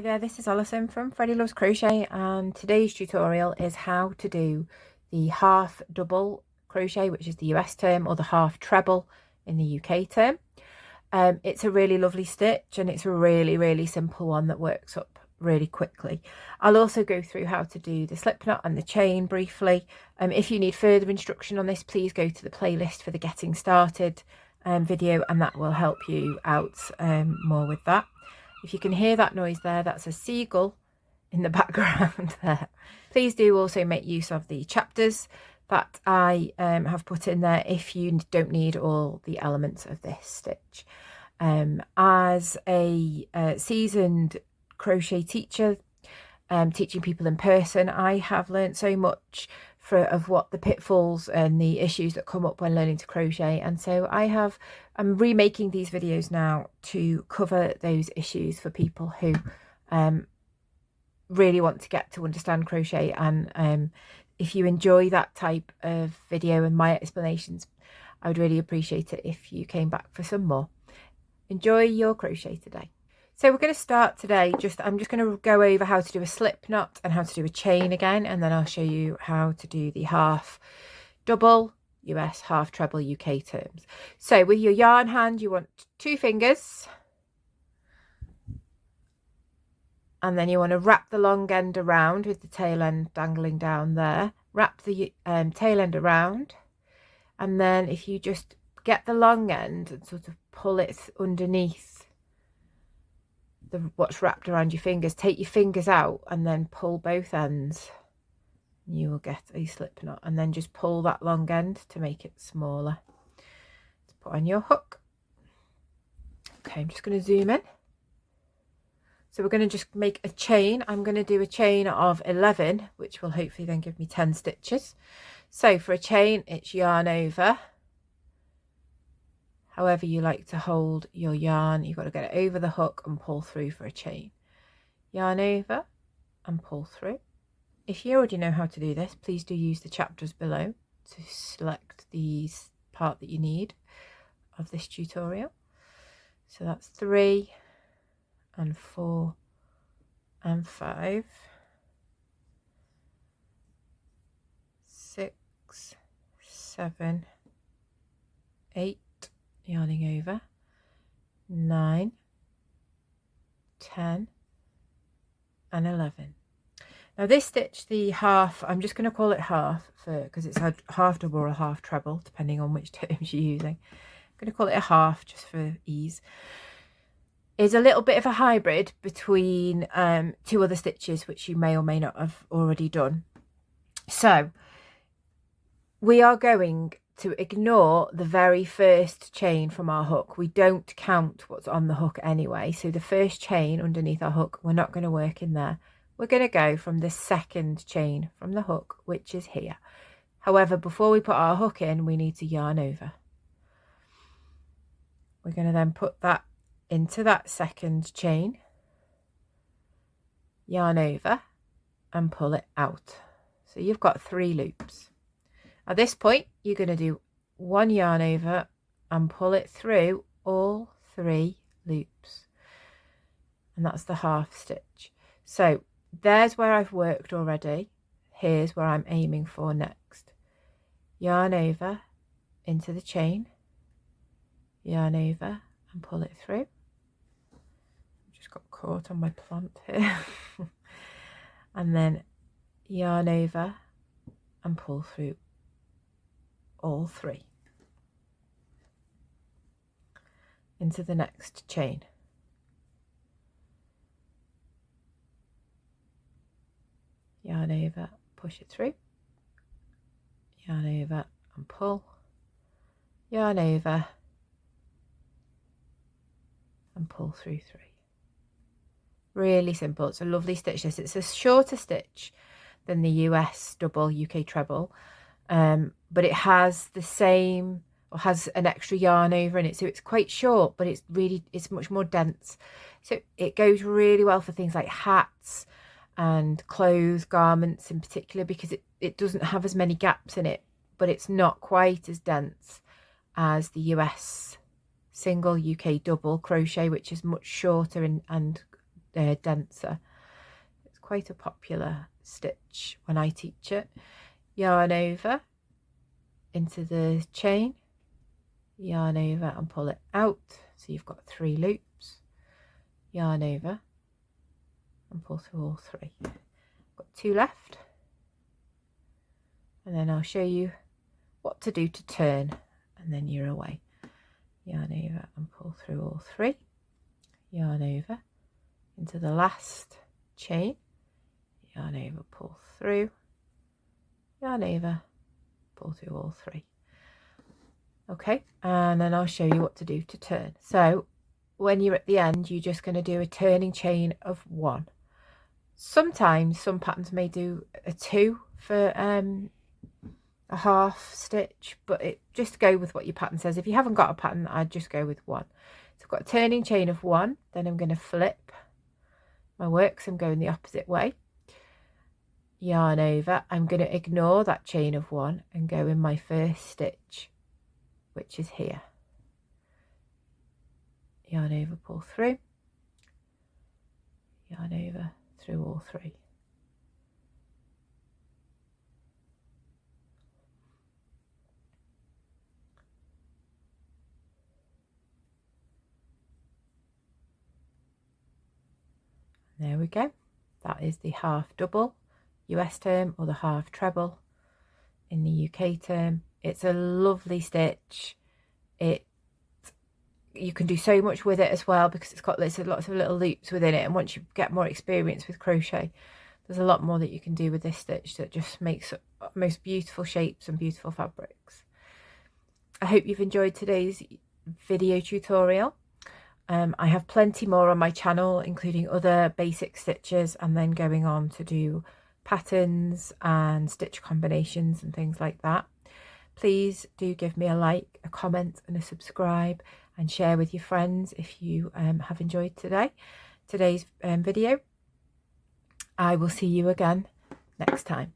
Hi there, this is Alison from Freddie Loves Crochet, and today's tutorial is how to do the half double crochet, which is the US term, or the half treble in the UK term. It's a really lovely stitch, and it's a really simple one that works up really quickly. I'll also go through how to do the slip knot and the chain briefly. If you need further instruction on this, please go to the playlist for the getting started video, and that will help you out more with that. If you can hear that noise there, that's a seagull in the background there. Please do also make use of the chapters that I have put in there if you don't need all the elements of this stitch. As a seasoned crochet teacher, teaching people in person, I have learned so much of what the pitfalls and the issues that come up when learning to crochet, and so I'm remaking these videos now to cover those issues for people who really want to get to understand crochet. And if you enjoy that type of video and my explanations, I would really appreciate it if you came back for some more. Enjoy your crochet today. So we're going to start today, I'm just going to go over how to do a slip knot and how to do a chain again, and then I'll show you how to do the half double US, half treble UK terms. So with your yarn hand, you want 2 fingers, and then you want to wrap the long end around with the tail end dangling down there. Wrap the tail end around, and then if you just get the long end and sort of pull it underneath what's wrapped around your fingers, take your fingers out and then pull both ends, you will get a slip knot, and then just pull that long end to make it smaller. Let's put on your hook. Okay, I'm just going to zoom in. So we're going to just make a chain. I'm going to do a chain of 11, which will hopefully then give me 10 stitches. So for a chain, it's yarn over. However you like to hold your yarn, you've got to get it over the hook and pull through for a chain. Yarn over and pull through. If you already know how to do this, please do use the chapters below to select the part that you need of this tutorial. So that's 3 and 4 and 5, 6, 7, 8, yarning over, 9, 10 and 11. Now this stitch, the half, I'm just going to call it half because it's a half double or a half treble depending on which terms you're using. I'm going to call it a half just for ease. Is a little bit of a hybrid between 2 other stitches which you may or may not have already done. So we are going to ignore the very first chain from our hook. We don't count what's on the hook anyway, so the first chain underneath our hook, we're not going to work in there. We're going to go from the second chain from the hook, which is here. However, before we put our hook in, we need to yarn over. We're going to then put that into that second chain, yarn over and pull it out. So you've got 3 loops. At this point, you're going to do 1 yarn over and pull it through all 3 loops, and that's the half stitch. So there's where I've worked already. Here's where I'm aiming for next. Yarn over into the chain, yarn over and pull it through. Just got caught on my plant here. And then yarn over and pull through all 3 into the next chain. Yarn over, push it through, yarn over and pull, yarn over and pull through 3. Really simple. It's a lovely stitch. It's a shorter stitch than the US double, UK treble, but it has the same, or has an extra yarn over in it, so it's quite short, but it's much more dense. So it goes really well for things like hats and clothes, garments in particular, because it doesn't have as many gaps in it, but it's not quite as dense as the US single, UK double crochet, which is much shorter and denser. It's quite a popular stitch when I teach it. Yarn over into the chain, yarn over and pull it out, so you've got 3 loops, yarn over and pull through all 3. Got 2 left, and then I'll show you what to do to turn, and then you're away. Yarn over and pull through all 3, yarn over into the last chain, yarn over, pull through, yarn over, pull through all 3. Okay, and then I'll show you what to do to turn. So when you're at the end, you're just going to do a turning chain of 1. Sometimes some patterns may do a 2 for a half stitch, but just go with what your pattern says. If you haven't got a pattern, I'd just go with 1. So I've got a turning chain of 1, then I'm going to flip my work, so I'm going the opposite way, yarn over. I'm going to ignore that chain of 1 and go in my first stitch, which is here, yarn over, pull through, yarn over through all 3. There we go. That is the half double US term, or the half treble in the UK term. It's a lovely stitch. You can do so much with it as well, because it's got lots of little loops within it, and once you get more experience with crochet, there's a lot more that you can do with this stitch that just makes most beautiful shapes and beautiful fabrics. I hope you've enjoyed today's video tutorial. I have plenty more on my channel, including other basic stitches, and then going on to do patterns and stitch combinations and things like that. Please do give me a like, a comment and a subscribe, and share with your friends if you have enjoyed today's video. I will see you again next time.